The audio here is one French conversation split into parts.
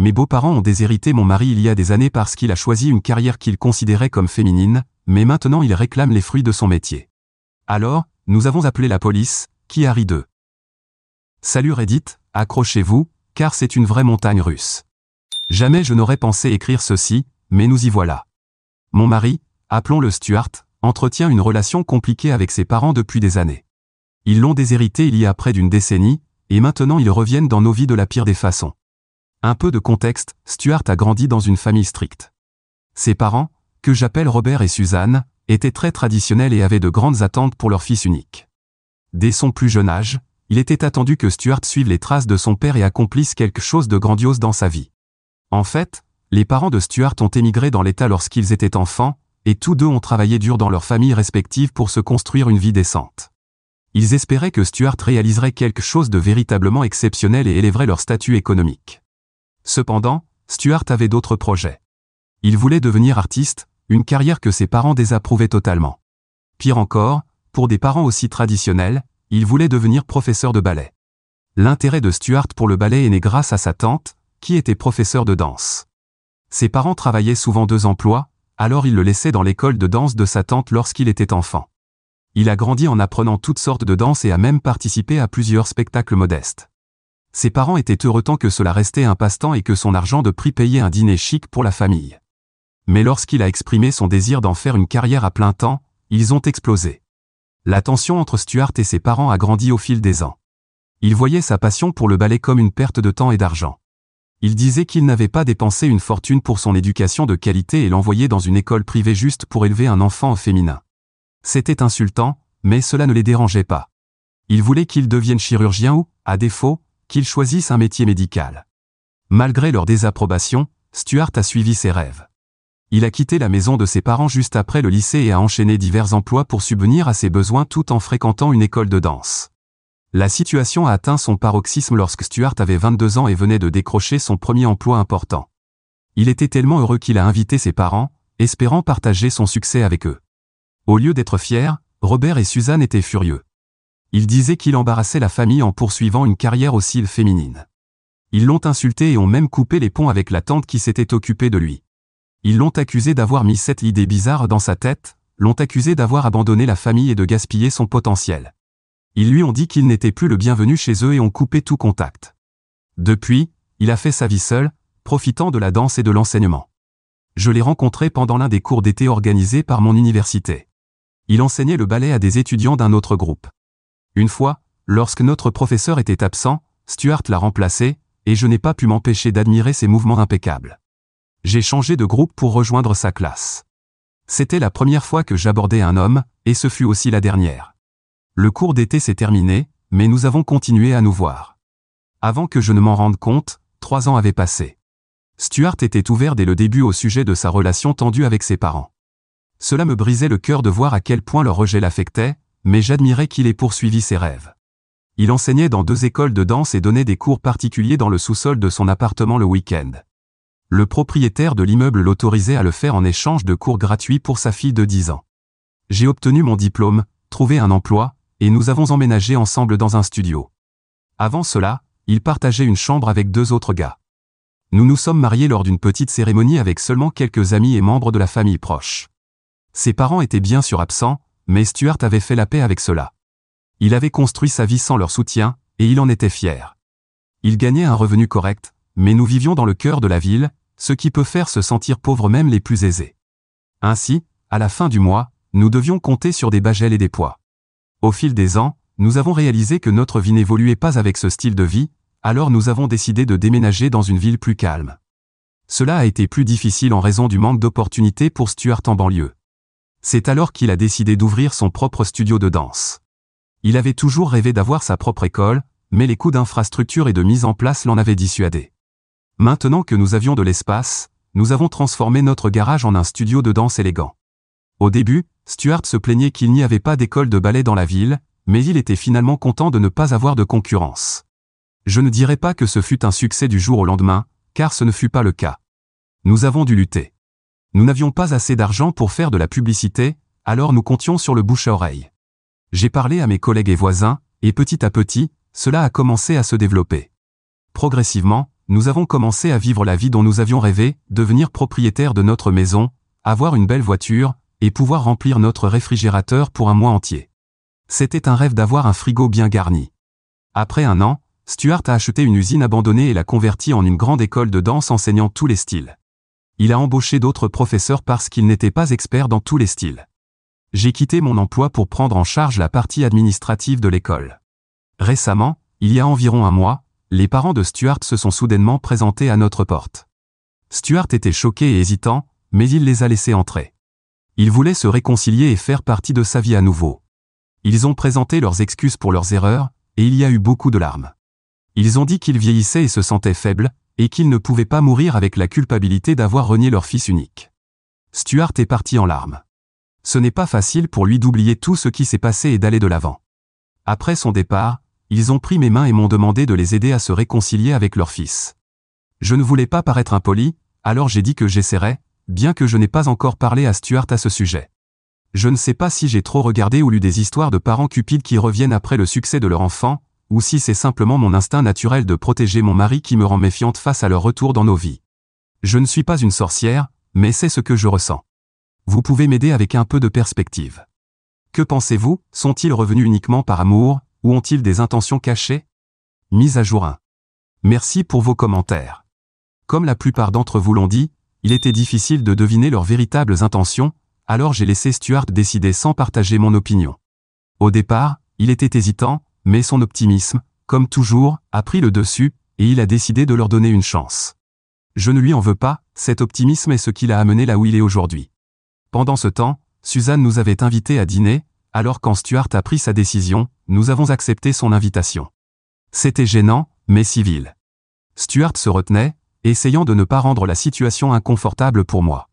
Mes beaux-parents ont déshérité mon mari il y a des années parce qu'il a choisi une carrière qu'il considérait comme féminine, mais maintenant il réclame les fruits de son métier. Alors, nous avons appelé la police, qui a ri d'eux. Salut Reddit, accrochez-vous, car c'est une vraie montagne russe. Jamais je n'aurais pensé écrire ceci, mais nous y voilà. Mon mari, appelons-le Stuart, entretient une relation compliquée avec ses parents depuis des années. Ils l'ont déshérité il y a près d'une décennie, et maintenant ils reviennent dans nos vies de la pire des façons. Un peu de contexte, Stuart a grandi dans une famille stricte. Ses parents, que j'appelle Robert et Suzanne, étaient très traditionnels et avaient de grandes attentes pour leur fils unique. Dès son plus jeune âge, il était attendu que Stuart suive les traces de son père et accomplisse quelque chose de grandiose dans sa vie. En fait, les parents de Stuart ont émigré dans l'État lorsqu'ils étaient enfants, et tous deux ont travaillé dur dans leurs familles respectives pour se construire une vie décente. Ils espéraient que Stuart réaliserait quelque chose de véritablement exceptionnel et élèverait leur statut économique. Cependant, Stuart avait d'autres projets. Il voulait devenir artiste, une carrière que ses parents désapprouvaient totalement. Pire encore, pour des parents aussi traditionnels, il voulait devenir professeur de ballet. L'intérêt de Stuart pour le ballet est né grâce à sa tante, qui était professeure de danse. Ses parents travaillaient souvent 2 emplois, alors il le laissait dans l'école de danse de sa tante lorsqu'il était enfant. Il a grandi en apprenant toutes sortes de danses et a même participé à plusieurs spectacles modestes. Ses parents étaient heureux tant que cela restait un passe-temps et que son argent de prix payait un dîner chic pour la famille. Mais lorsqu'il a exprimé son désir d'en faire une carrière à plein temps, ils ont explosé. La tension entre Stuart et ses parents a grandi au fil des ans. Il voyait sa passion pour le ballet comme une perte de temps et d'argent. Il disait qu'il n'avait pas dépensé une fortune pour son éducation de qualité et l'envoyer dans une école privée juste pour élever un enfant féminin. C'était insultant, mais cela ne les dérangeait pas. Ils voulaient qu'il devienne chirurgien ou, à défaut, qu'il choisisse un métier médical. Malgré leur désapprobation, Stuart a suivi ses rêves. Il a quitté la maison de ses parents juste après le lycée et a enchaîné divers emplois pour subvenir à ses besoins tout en fréquentant une école de danse. La situation a atteint son paroxysme lorsque Stuart avait 22 ans et venait de décrocher son premier emploi important. Il était tellement heureux qu'il a invité ses parents, espérant partager son succès avec eux. Au lieu d'être fiers, Robert et Suzanne étaient furieux. Ils disaient qu'il embarrassait la famille en poursuivant une carrière aussi féminine. Ils l'ont insulté et ont même coupé les ponts avec la tante qui s'était occupée de lui. Ils l'ont accusé d'avoir mis cette idée bizarre dans sa tête, l'ont accusé d'avoir abandonné la famille et de gaspiller son potentiel. Ils lui ont dit qu'il n'était plus le bienvenu chez eux et ont coupé tout contact. Depuis, il a fait sa vie seul, profitant de la danse et de l'enseignement. Je l'ai rencontré pendant l'un des cours d'été organisés par mon université. Il enseignait le ballet à des étudiants d'un autre groupe. Une fois, lorsque notre professeur était absent, Stuart l'a remplacé, et je n'ai pas pu m'empêcher d'admirer ses mouvements impeccables. J'ai changé de groupe pour rejoindre sa classe. C'était la première fois que j'abordais un homme, et ce fut aussi la dernière. Le cours d'été s'est terminé, mais nous avons continué à nous voir. Avant que je ne m'en rende compte, 3 ans avaient passé. Stuart était ouvert dès le début au sujet de sa relation tendue avec ses parents. Cela me brisait le cœur de voir à quel point leur rejet l'affectait, mais j'admirais qu'il ait poursuivi ses rêves. Il enseignait dans 2 écoles de danse et donnait des cours particuliers dans le sous-sol de son appartement le week-end. Le propriétaire de l'immeuble l'autorisait à le faire en échange de cours gratuits pour sa fille de 10 ans. J'ai obtenu mon diplôme, trouvé un emploi, et nous avons emménagé ensemble dans un studio. Avant cela, il partageait une chambre avec 2 autres gars. Nous nous sommes mariés lors d'une petite cérémonie avec seulement quelques amis et membres de la famille proche. Ses parents étaient bien sûr absents, mais Stuart avait fait la paix avec cela. Il avait construit sa vie sans leur soutien, et il en était fier. Il gagnait un revenu correct, mais nous vivions dans le cœur de la ville, ce qui peut faire se sentir pauvres même les plus aisés. Ainsi, à la fin du mois, nous devions compter sur des bagels et des pois. Au fil des ans, nous avons réalisé que notre vie n'évoluait pas avec ce style de vie, alors nous avons décidé de déménager dans une ville plus calme. Cela a été plus difficile en raison du manque d'opportunités pour Stuart en banlieue. C'est alors qu'il a décidé d'ouvrir son propre studio de danse. Il avait toujours rêvé d'avoir sa propre école, mais les coûts d'infrastructure et de mise en place l'en avaient dissuadé. Maintenant que nous avions de l'espace, nous avons transformé notre garage en un studio de danse élégant. Au début, Stuart se plaignait qu'il n'y avait pas d'école de ballet dans la ville, mais il était finalement content de ne pas avoir de concurrence. Je ne dirais pas que ce fut un succès du jour au lendemain, car ce ne fut pas le cas. Nous avons dû lutter. Nous n'avions pas assez d'argent pour faire de la publicité, alors nous comptions sur le bouche à oreille. J'ai parlé à mes collègues et voisins, et petit à petit, cela a commencé à se développer. Progressivement, nous avons commencé à vivre la vie dont nous avions rêvé, devenir propriétaires de notre maison, avoir une belle voiture, et pouvoir remplir notre réfrigérateur pour un mois entier. C'était un rêve d'avoir un frigo bien garni. Après un an, Stuart a acheté une usine abandonnée et l'a convertie en une grande école de danse enseignant tous les styles. Il a embauché d'autres professeurs parce qu'il n'était pas expert dans tous les styles. J'ai quitté mon emploi pour prendre en charge la partie administrative de l'école. Récemment, il y a environ un mois, les parents de Stuart se sont soudainement présentés à notre porte. Stuart était choqué et hésitant, mais il les a laissés entrer. Ils voulaient se réconcilier et faire partie de sa vie à nouveau. Ils ont présenté leurs excuses pour leurs erreurs, et il y a eu beaucoup de larmes. Ils ont dit qu'ils vieillissaient et se sentaient faibles, et qu'ils ne pouvaient pas mourir avec la culpabilité d'avoir renié leur fils unique. Stuart est parti en larmes. Ce n'est pas facile pour lui d'oublier tout ce qui s'est passé et d'aller de l'avant. Après son départ, ils ont pris mes mains et m'ont demandé de les aider à se réconcilier avec leur fils. Je ne voulais pas paraître impoli, alors j'ai dit que j'essaierais, bien que je n'ai pas encore parlé à Stuart à ce sujet. Je ne sais pas si j'ai trop regardé ou lu des histoires de parents cupides qui reviennent après le succès de leur enfant, ou si c'est simplement mon instinct naturel de protéger mon mari qui me rend méfiante face à leur retour dans nos vies. Je ne suis pas une sorcière, mais c'est ce que je ressens. Vous pouvez m'aider avec un peu de perspective. Que pensez-vous, sont-ils revenus uniquement par amour, ou ont-ils des intentions cachées? Mise à jour 1. Merci pour vos commentaires. Comme la plupart d'entre vous l'ont dit, il était difficile de deviner leurs véritables intentions, alors j'ai laissé Stuart décider sans partager mon opinion. Au départ, il était hésitant, mais son optimisme, comme toujours, a pris le dessus, et il a décidé de leur donner une chance. Je ne lui en veux pas, cet optimisme est ce qui l'a amené là où il est aujourd'hui. Pendant ce temps, Suzanne nous avait invités à dîner, alors quand Stuart a pris sa décision, nous avons accepté son invitation. C'était gênant, mais civil. Stuart se retenait, essayant de ne pas rendre la situation inconfortable pour moi.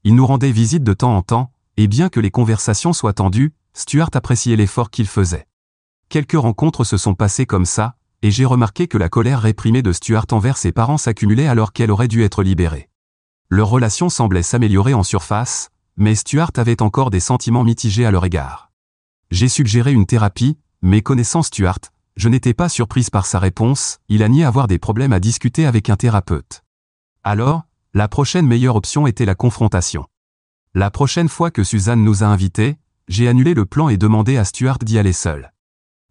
Il nous rendait visite de temps en temps, et bien que les conversations soient tendues, Stuart appréciait l'effort qu'il faisait. Quelques rencontres se sont passées comme ça, et j'ai remarqué que la colère réprimée de Stuart envers ses parents s'accumulait alors qu'elle aurait dû être libérée. Leur relation semblait s'améliorer en surface, mais Stuart avait encore des sentiments mitigés à leur égard. J'ai suggéré une thérapie, mais connaissant Stuart, je n'étais pas surprise par sa réponse, il a nié avoir des problèmes à discuter avec un thérapeute. Alors, la prochaine meilleure option était la confrontation. La prochaine fois que Suzanne nous a invités, j'ai annulé le plan et demandé à Stuart d'y aller seul.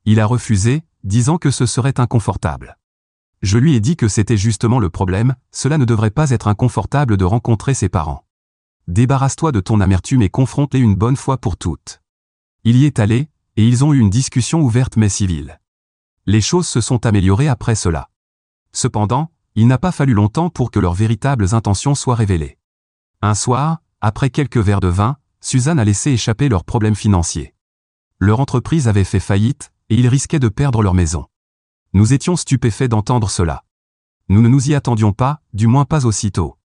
Il a refusé, disant que ce serait inconfortable. Je lui ai dit que c'était justement le problème, cela ne devrait pas être inconfortable de rencontrer ses parents. Débarrasse-toi de ton amertume et confronte-les une bonne fois pour toutes. Il y est allé, et ils ont eu une discussion ouverte mais civile. Les choses se sont améliorées après cela. Cependant, il n'a pas fallu longtemps pour que leurs véritables intentions soient révélées. Un soir, après quelques verres de vin, Suzanne a laissé échapper leurs problèmes financiers. Leur entreprise avait fait faillite, et ils risquaient de perdre leur maison. Nous étions stupéfaits d'entendre cela. Nous ne nous y attendions pas, du moins pas aussitôt.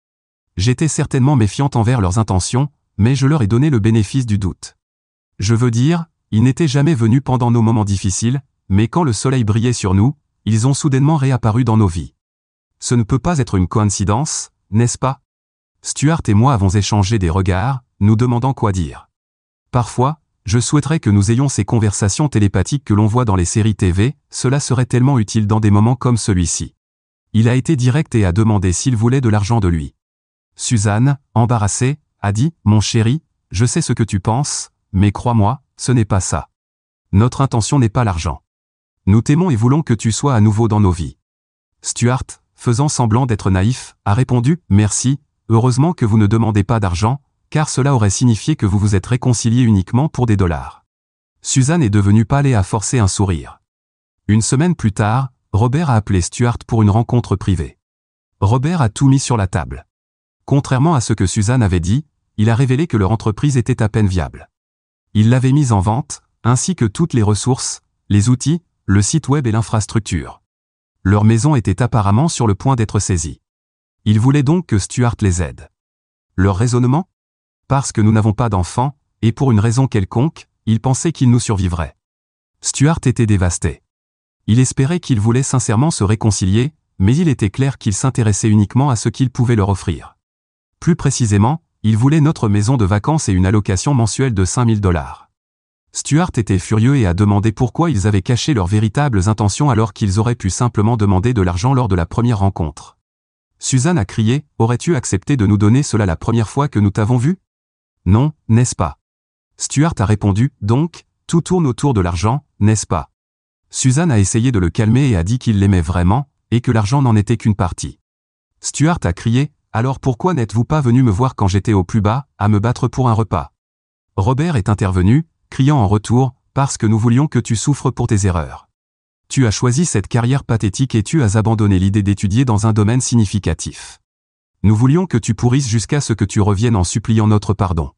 J'étais certainement méfiante envers leurs intentions, mais je leur ai donné le bénéfice du doute. Je veux dire, ils n'étaient jamais venus pendant nos moments difficiles, mais quand le soleil brillait sur nous, ils ont soudainement réapparu dans nos vies. Ce ne peut pas être une coïncidence, n'est-ce pas? Stuart et moi avons échangé des regards, nous demandant quoi dire. Parfois, je souhaiterais que nous ayons ces conversations télépathiques que l'on voit dans les séries TV, cela serait tellement utile dans des moments comme celui-ci. Il a été direct et a demandé s'il voulait de l'argent de lui. Suzanne, embarrassée, a dit « Mon chéri, je sais ce que tu penses, mais crois-moi, ce n'est pas ça. Notre intention n'est pas l'argent. Nous t'aimons et voulons que tu sois à nouveau dans nos vies. » Stuart, faisant semblant d'être naïf, a répondu « Merci, heureusement que vous ne demandez pas d'argent, car cela aurait signifié que vous vous êtes réconciliés uniquement pour des dollars. » Suzanne est devenue pâle et a forcé un sourire. Une semaine plus tard, Robert a appelé Stuart pour une rencontre privée. Robert a tout mis sur la table. Contrairement à ce que Suzanne avait dit, il a révélé que leur entreprise était à peine viable. Il l'avait mise en vente, ainsi que toutes les ressources, les outils, le site web et l'infrastructure. Leur maison était apparemment sur le point d'être saisie. Ils voulaient donc que Stuart les aide. Leur raisonnement? Parce que nous n'avons pas d'enfants, et pour une raison quelconque, ils pensaient qu'ils nous survivraient. Stuart était dévasté. Il espérait qu'ils voulaient sincèrement se réconcilier, mais il était clair qu'ils s'intéressaient uniquement à ce qu'ils pouvaient leur offrir. Plus précisément, ils voulaient notre maison de vacances et une allocation mensuelle de 5 000 $. Stuart était furieux et a demandé pourquoi ils avaient caché leurs véritables intentions alors qu'ils auraient pu simplement demander de l'argent lors de la première rencontre. Suzanne a crié, aurais-tu accepté de nous donner cela la première fois que nous t'avons vu? Non, n'est-ce pas? Stuart a répondu, donc, tout tourne autour de l'argent, n'est-ce pas? Suzanne a essayé de le calmer et a dit qu'il l'aimait vraiment, et que l'argent n'en était qu'une partie. Stuart a crié, alors pourquoi n'êtes-vous pas venu me voir quand j'étais au plus bas, à me battre pour un repas? Robert est intervenu, criant en retour, parce que nous voulions que tu souffres pour tes erreurs. Tu as choisi cette carrière pathétique et tu as abandonné l'idée d'étudier dans un domaine significatif. Nous voulions que tu pourrisses jusqu'à ce que tu reviennes en suppliant notre pardon.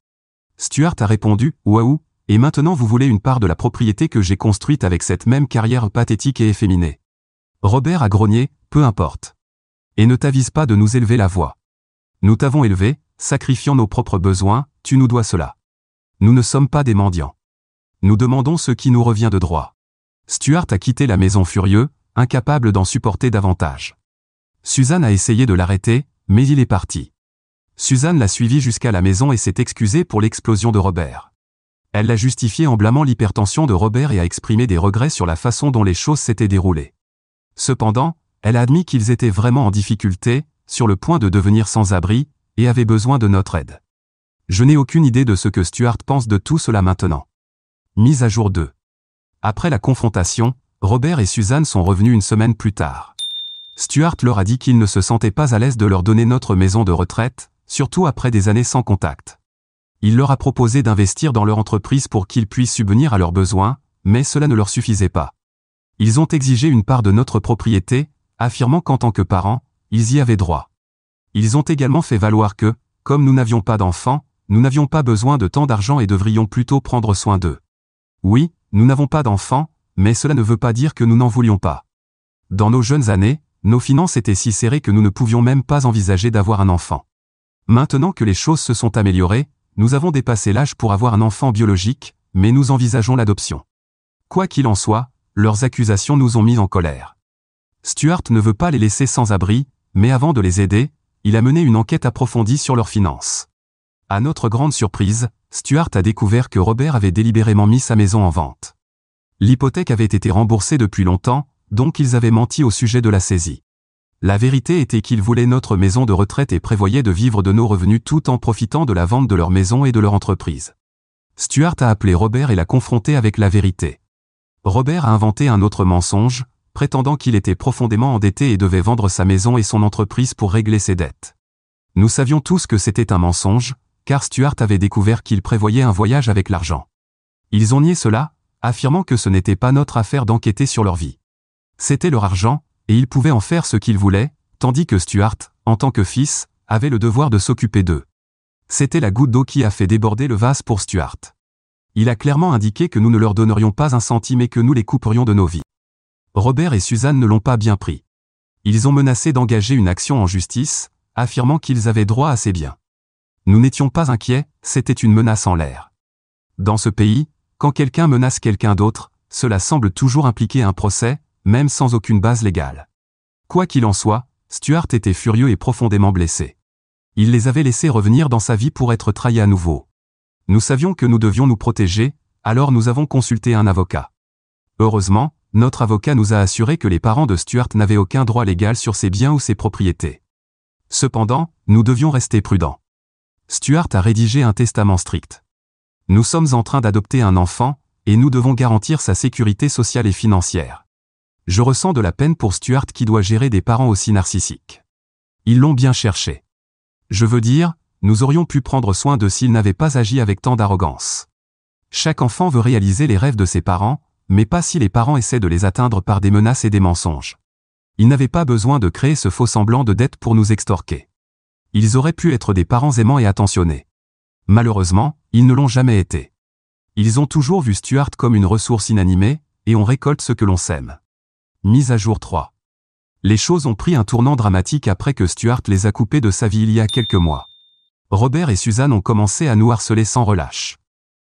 Stuart a répondu, waouh, et maintenant vous voulez une part de la propriété que j'ai construite avec cette même carrière pathétique et efféminée. Robert a grogné, peu importe. Et ne t'avise pas de nous élever la voix. Nous t'avons élevé, sacrifiant nos propres besoins, tu nous dois cela. Nous ne sommes pas des mendiants. Nous demandons ce qui nous revient de droit. Stuart a quitté la maison furieux, incapable d'en supporter davantage. Suzanne a essayé de l'arrêter, mais il est parti. Suzanne l'a suivi jusqu'à la maison et s'est excusée pour l'explosion de Robert. Elle l'a justifié en blâmant l'hypertension de Robert et a exprimé des regrets sur la façon dont les choses s'étaient déroulées. Cependant, elle a admis qu'ils étaient vraiment en difficulté, sur le point de devenir sans abri, et avaient besoin de notre aide. Je n'ai aucune idée de ce que Stuart pense de tout cela maintenant. Mise à jour 2. Après la confrontation, Robert et Suzanne sont revenus une semaine plus tard. Stuart leur a dit qu'il ne se sentait pas à l'aise de leur donner notre maison de retraite, surtout après des années sans contact. Il leur a proposé d'investir dans leur entreprise pour qu'ils puissent subvenir à leurs besoins, mais cela ne leur suffisait pas. Ils ont exigé une part de notre propriété, affirmant qu'en tant que parents, ils y avaient droit. Ils ont également fait valoir que, comme nous n'avions pas d'enfants, nous n'avions pas besoin de tant d'argent et devrions plutôt prendre soin d'eux. Oui, nous n'avons pas d'enfants, mais cela ne veut pas dire que nous n'en voulions pas. Dans nos jeunes années, nos finances étaient si serrées que nous ne pouvions même pas envisager d'avoir un enfant. Maintenant que les choses se sont améliorées, nous avons dépassé l'âge pour avoir un enfant biologique, mais nous envisageons l'adoption. Quoi qu'il en soit, leurs accusations nous ont mis en colère. Stuart ne veut pas les laisser sans abri, mais avant de les aider, il a mené une enquête approfondie sur leurs finances. À notre grande surprise, Stuart a découvert que Robert avait délibérément mis sa maison en vente. L'hypothèque avait été remboursée depuis longtemps, donc ils avaient menti au sujet de la saisie. La vérité était qu'ils voulaient notre maison de retraite et prévoyaient de vivre de nos revenus tout en profitant de la vente de leur maison et de leur entreprise. Stuart a appelé Robert et l'a confronté avec la vérité. Robert a inventé un autre mensonge, prétendant qu'il était profondément endetté et devait vendre sa maison et son entreprise pour régler ses dettes. Nous savions tous que c'était un mensonge, car Stuart avait découvert qu'il prévoyait un voyage avec l'argent. Ils ont nié cela, affirmant que ce n'était pas notre affaire d'enquêter sur leur vie. C'était leur argent, et ils pouvaient en faire ce qu'ils voulaient, tandis que Stuart, en tant que fils, avait le devoir de s'occuper d'eux. C'était la goutte d'eau qui a fait déborder le vase pour Stuart. Il a clairement indiqué que nous ne leur donnerions pas un centime et que nous les couperions de nos vies. Robert et Suzanne ne l'ont pas bien pris. Ils ont menacé d'engager une action en justice, affirmant qu'ils avaient droit à ces biens. Nous n'étions pas inquiets, c'était une menace en l'air. Dans ce pays, quand quelqu'un menace quelqu'un d'autre, cela semble toujours impliquer un procès, même sans aucune base légale. Quoi qu'il en soit, Stuart était furieux et profondément blessé. Il les avait laissés revenir dans sa vie pour être trahis à nouveau. Nous savions que nous devions nous protéger, alors nous avons consulté un avocat. Heureusement, notre avocat nous a assuré que les parents de Stuart n'avaient aucun droit légal sur ses biens ou ses propriétés. Cependant, nous devions rester prudents. Stuart a rédigé un testament strict. Nous sommes en train d'adopter un enfant, et nous devons garantir sa sécurité sociale et financière. Je ressens de la peine pour Stuart qui doit gérer des parents aussi narcissiques. Ils l'ont bien cherché. Je veux dire, nous aurions pu prendre soin d'eux s'ils n'avaient pas agi avec tant d'arrogance. Chaque enfant veut réaliser les rêves de ses parents, mais pas si les parents essaient de les atteindre par des menaces et des mensonges. Ils n'avaient pas besoin de créer ce faux semblant de dette pour nous extorquer. Ils auraient pu être des parents aimants et attentionnés. Malheureusement, ils ne l'ont jamais été. Ils ont toujours vu Stuart comme une ressource inanimée, et on récolte ce que l'on sème. Mise à jour 3. Les choses ont pris un tournant dramatique après que Stuart les a coupés de sa vie il y a quelques mois. Robert et Suzanne ont commencé à nous harceler sans relâche.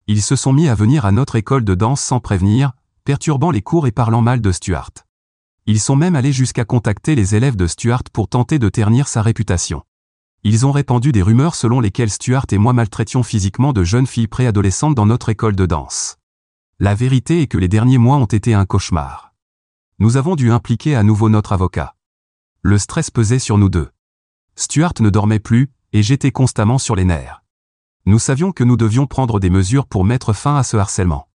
Ils se sont mis à venir à notre école de danse sans prévenir, perturbant les cours et parlant mal de Stuart. Ils sont même allés jusqu'à contacter les élèves de Stuart pour tenter de ternir sa réputation. Ils ont répandu des rumeurs selon lesquelles Stuart et moi maltraitions physiquement de jeunes filles préadolescentes dans notre école de danse. La vérité est que les derniers mois ont été un cauchemar. Nous avons dû impliquer à nouveau notre avocat. Le stress pesait sur nous deux. Stuart ne dormait plus, et j'étais constamment sur les nerfs. Nous savions que nous devions prendre des mesures pour mettre fin à ce harcèlement.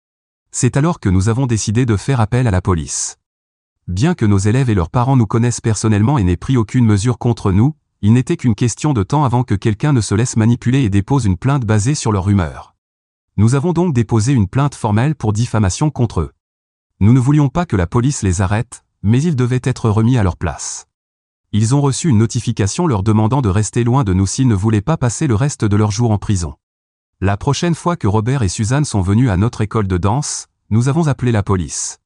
C'est alors que nous avons décidé de faire appel à la police. Bien que nos élèves et leurs parents nous connaissent personnellement et n'aient pris aucune mesure contre nous, il n'était qu'une question de temps avant que quelqu'un ne se laisse manipuler et dépose une plainte basée sur leur rumeur. Nous avons donc déposé une plainte formelle pour diffamation contre eux. Nous ne voulions pas que la police les arrête, mais ils devaient être remis à leur place. Ils ont reçu une notification leur demandant de rester loin de nous s'ils ne voulaient pas passer le reste de leur jour en prison. La prochaine fois que Robert et Suzanne sont venus à notre école de danse, nous avons appelé la police.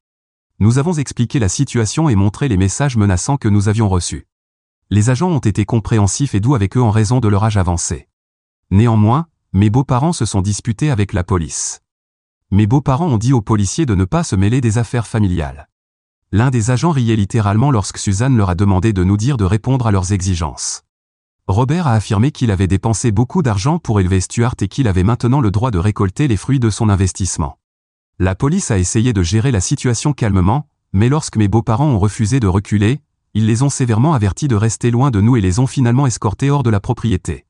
Nous avons expliqué la situation et montré les messages menaçants que nous avions reçus. Les agents ont été compréhensifs et doux avec eux en raison de leur âge avancé. Néanmoins, mes beaux-parents se sont disputés avec la police. Mes beaux-parents ont dit aux policiers de ne pas se mêler des affaires familiales. L'un des agents riait littéralement lorsque Suzanne leur a demandé de nous dire de répondre à leurs exigences. Robert a affirmé qu'il avait dépensé beaucoup d'argent pour élever Stuart et qu'il avait maintenant le droit de récolter les fruits de son investissement. La police a essayé de gérer la situation calmement, mais lorsque mes beaux-parents ont refusé de reculer, ils les ont sévèrement avertis de rester loin de nous et les ont finalement escortés hors de la propriété.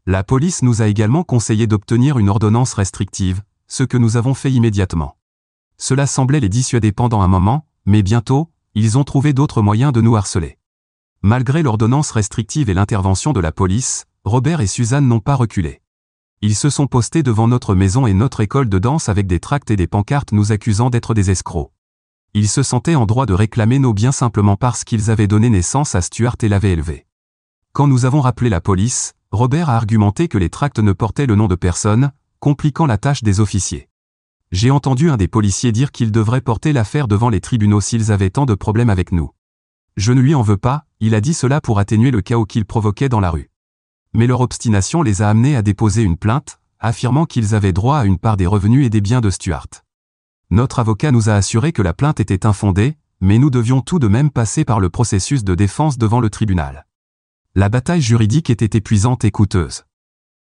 La police nous a également conseillé d'obtenir une ordonnance restrictive, ce que nous avons fait immédiatement. Cela semblait les dissuader pendant un moment, mais bientôt, ils ont trouvé d'autres moyens de nous harceler. Malgré l'ordonnance restrictive et l'intervention de la police, Robert et Suzanne n'ont pas reculé. Ils se sont postés devant notre maison et notre école de danse avec des tracts et des pancartes nous accusant d'être des escrocs. Ils se sentaient en droit de réclamer nos biens simplement parce qu'ils avaient donné naissance à Stuart et l'avaient élevé. Quand nous avons rappelé la police, Robert a argumenté que les tracts ne portaient le nom de personne, compliquant la tâche des officiers. J'ai entendu un des policiers dire qu'ils devraient porter l'affaire devant les tribunaux s'ils avaient tant de problèmes avec nous. Je ne lui en veux pas, il a dit cela pour atténuer le chaos qu'il provoquait dans la rue. Mais leur obstination les a amenés à déposer une plainte, affirmant qu'ils avaient droit à une part des revenus et des biens de Stuart. Notre avocat nous a assuré que la plainte était infondée, mais nous devions tout de même passer par le processus de défense devant le tribunal. La bataille juridique était épuisante et coûteuse.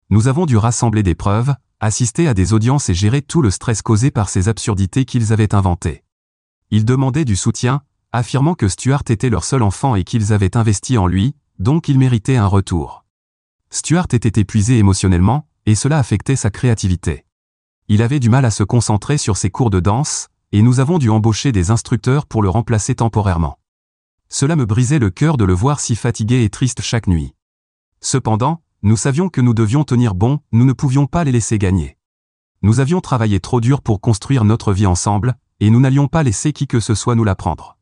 Nous avons dû rassembler des preuves, assister à des audiences et gérer tout le stress causé par ces absurdités qu'ils avaient inventées. Ils demandaient du soutien, affirmant que Stuart était leur seul enfant et qu'ils avaient investi en lui, donc il méritait un retour. Stuart était épuisé émotionnellement, et cela affectait sa créativité. Il avait du mal à se concentrer sur ses cours de danse, et nous avons dû embaucher des instructeurs pour le remplacer temporairement. Cela me brisait le cœur de le voir si fatigué et triste chaque nuit. Cependant, nous savions que nous devions tenir bon, nous ne pouvions pas les laisser gagner. Nous avions travaillé trop dur pour construire notre vie ensemble, et nous n'allions pas laisser qui que ce soit nous la prendre.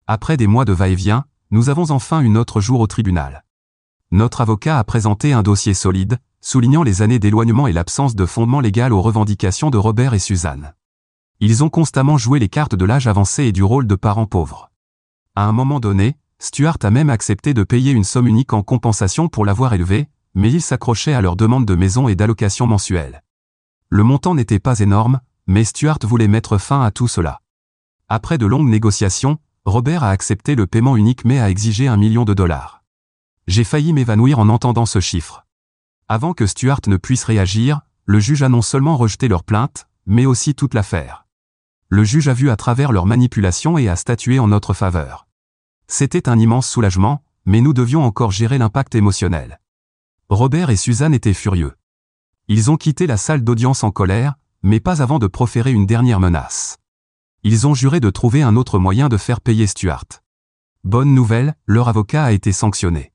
Après des mois de va-et-vient, nous avons enfin eu notre jour au tribunal. Notre avocat a présenté un dossier solide, soulignant les années d'éloignement et l'absence de fondement légal aux revendications de Robert et Suzanne. Ils ont constamment joué les cartes de l'âge avancé et du rôle de parents pauvres. À un moment donné, Stuart a même accepté de payer une somme unique en compensation pour l'avoir élevé, mais il s'accrochait à leur demande de maison et d'allocation mensuelle. Le montant n'était pas énorme, mais Stuart voulait mettre fin à tout cela. Après de longues négociations, Robert a accepté le paiement unique mais a exigé $1 million. J'ai failli m'évanouir en entendant ce chiffre. Avant que Stuart ne puisse réagir, le juge a non seulement rejeté leur plainte, mais aussi toute l'affaire. Le juge a vu à travers leur manipulation et a statué en notre faveur. C'était un immense soulagement, mais nous devions encore gérer l'impact émotionnel. Robert et Suzanne étaient furieux. Ils ont quitté la salle d'audience en colère, mais pas avant de proférer une dernière menace. Ils ont juré de trouver un autre moyen de faire payer Stuart. Bonne nouvelle, leur avocat a été sanctionné.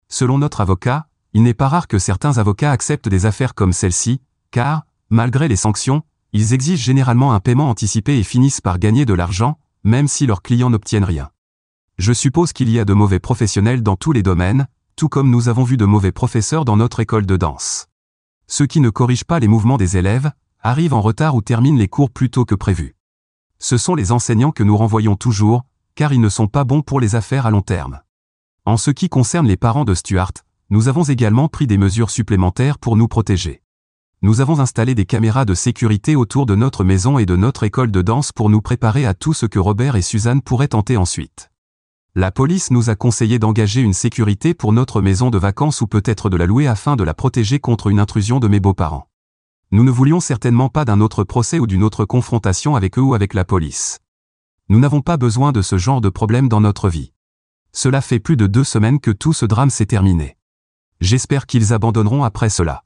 Selon notre avocat, il n'est pas rare que certains avocats acceptent des affaires comme celle-ci, car, malgré les sanctions, ils exigent généralement un paiement anticipé et finissent par gagner de l'argent, même si leurs clients n'obtiennent rien. Je suppose qu'il y a de mauvais professionnels dans tous les domaines, tout comme nous avons vu de mauvais professeurs dans notre école de danse. Ceux qui ne corrigent pas les mouvements des élèves, arrivent en retard ou terminent les cours plus tôt que prévu. Ce sont les enseignants que nous renvoyons toujours, car ils ne sont pas bons pour les affaires à long terme. En ce qui concerne les parents de Stuart, nous avons également pris des mesures supplémentaires pour nous protéger. Nous avons installé des caméras de sécurité autour de notre maison et de notre école de danse pour nous préparer à tout ce que Robert et Suzanne pourraient tenter ensuite. La police nous a conseillé d'engager une sécurité pour notre maison de vacances ou peut-être de la louer afin de la protéger contre une intrusion de mes beaux-parents. Nous ne voulions certainement pas d'un autre procès ou d'une autre confrontation avec eux ou avec la police. Nous n'avons pas besoin de ce genre de problème dans notre vie. Cela fait plus de 2 semaines que tout ce drame s'est terminé. J'espère qu'ils abandonneront après cela.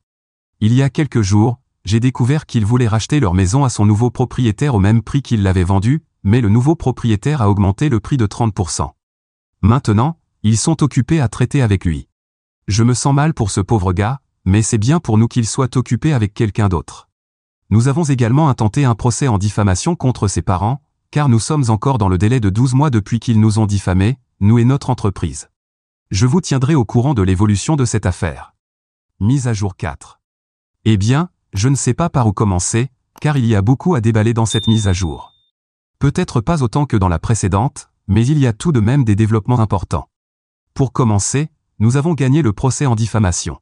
Il y a quelques jours, j'ai découvert qu'ils voulaient racheter leur maison à son nouveau propriétaire au même prix qu'il l'avait vendue, mais le nouveau propriétaire a augmenté le prix de 30%. Maintenant, ils sont occupés à traiter avec lui. Je me sens mal pour ce pauvre gars, mais c'est bien pour nous qu'il soit occupé avec quelqu'un d'autre. Nous avons également intenté un procès en diffamation contre ses parents, car nous sommes encore dans le délai de 12 mois depuis qu'ils nous ont diffamés, nous et notre entreprise. Je vous tiendrai au courant de l'évolution de cette affaire. Mise à jour 4. Eh bien, je ne sais pas par où commencer, car il y a beaucoup à déballer dans cette mise à jour. Peut-être pas autant que dans la précédente, mais il y a tout de même des développements importants. Pour commencer, nous avons gagné le procès en diffamation.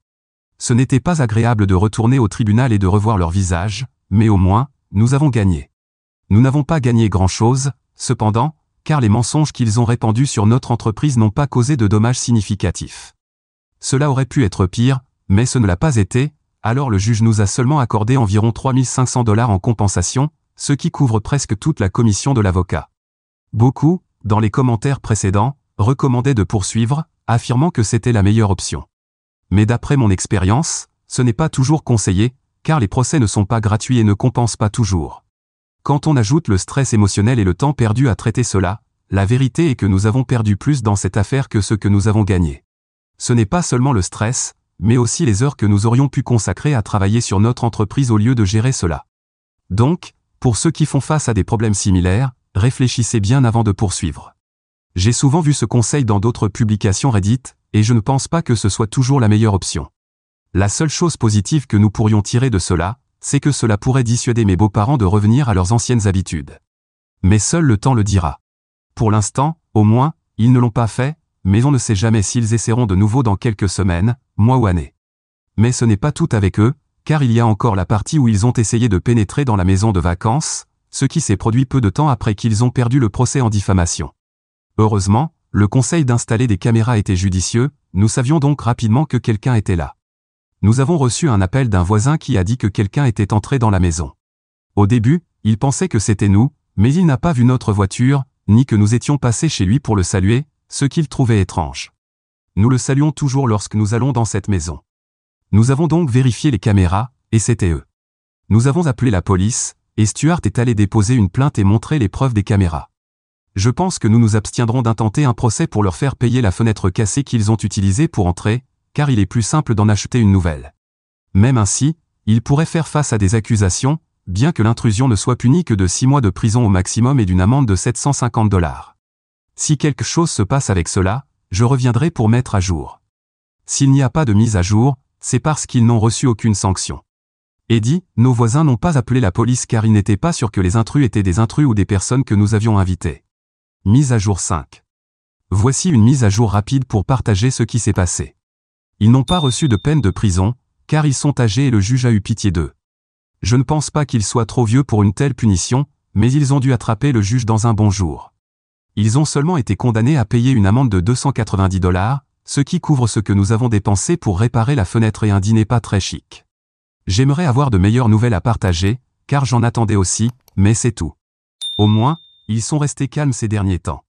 Ce n'était pas agréable de retourner au tribunal et de revoir leur visage, mais au moins, nous avons gagné. Nous n'avons pas gagné grand-chose, cependant, car les mensonges qu'ils ont répandus sur notre entreprise n'ont pas causé de dommages significatifs. Cela aurait pu être pire, mais ce ne l'a pas été, alors le juge nous a seulement accordé environ 3 500 $ en compensation, ce qui couvre presque toute la commission de l'avocat. Beaucoup, dans les commentaires précédents, recommandaient de poursuivre, affirmant que c'était la meilleure option. Mais d'après mon expérience, ce n'est pas toujours conseillé, car les procès ne sont pas gratuits et ne compensent pas toujours. Quand on ajoute le stress émotionnel et le temps perdu à traiter cela, la vérité est que nous avons perdu plus dans cette affaire que ce que nous avons gagné. Ce n'est pas seulement le stress, mais aussi les heures que nous aurions pu consacrer à travailler sur notre entreprise au lieu de gérer cela. Donc, pour ceux qui font face à des problèmes similaires, réfléchissez bien avant de poursuivre. J'ai souvent vu ce conseil dans d'autres publications Reddit, et je ne pense pas que ce soit toujours la meilleure option. La seule chose positive que nous pourrions tirer de cela, c'est que cela pourrait dissuader mes beaux-parents de revenir à leurs anciennes habitudes. Mais seul le temps le dira. Pour l'instant, au moins, ils ne l'ont pas fait, mais on ne sait jamais s'ils essaieront de nouveau dans quelques semaines, mois ou années. Mais ce n'est pas tout avec eux, car il y a encore la partie où ils ont essayé de pénétrer dans la maison de vacances, ce qui s'est produit peu de temps après qu'ils ont perdu le procès en diffamation. Heureusement, le conseil d'installer des caméras était judicieux, nous savions donc rapidement que quelqu'un était là. Nous avons reçu un appel d'un voisin qui a dit que quelqu'un était entré dans la maison. Au début, il pensait que c'était nous, mais il n'a pas vu notre voiture, ni que nous étions passés chez lui pour le saluer, ce qu'il trouvait étrange. Nous le saluons toujours lorsque nous allons dans cette maison. Nous avons donc vérifié les caméras, et c'était eux. Nous avons appelé la police, et Stuart est allé déposer une plainte et montrer les preuves des caméras. Je pense que nous nous abstiendrons d'intenter un procès pour leur faire payer la fenêtre cassée qu'ils ont utilisée pour entrer, car il est plus simple d'en acheter une nouvelle. Même ainsi, ils pourraient faire face à des accusations, bien que l'intrusion ne soit punie que de 6 mois de prison au maximum et d'une amende de 750 $. Si quelque chose se passe avec cela, je reviendrai pour mettre à jour. S'il n'y a pas de mise à jour, c'est parce qu'ils n'ont reçu aucune sanction. Eddie, nos voisins n'ont pas appelé la police car ils n'étaient pas sûrs que les intrus étaient des intrus ou des personnes que nous avions invitées. Mise à jour 5. Voici une mise à jour rapide pour partager ce qui s'est passé. Ils n'ont pas reçu de peine de prison, car ils sont âgés et le juge a eu pitié d'eux. Je ne pense pas qu'ils soient trop vieux pour une telle punition, mais ils ont dû attraper le juge dans un bon jour. Ils ont seulement été condamnés à payer une amende de 290 $, ce qui couvre ce que nous avons dépensé pour réparer la fenêtre et un dîner pas très chic. J'aimerais avoir de meilleures nouvelles à partager, car j'en attendais aussi, mais c'est tout. Au moins, ils sont restés calmes ces derniers temps.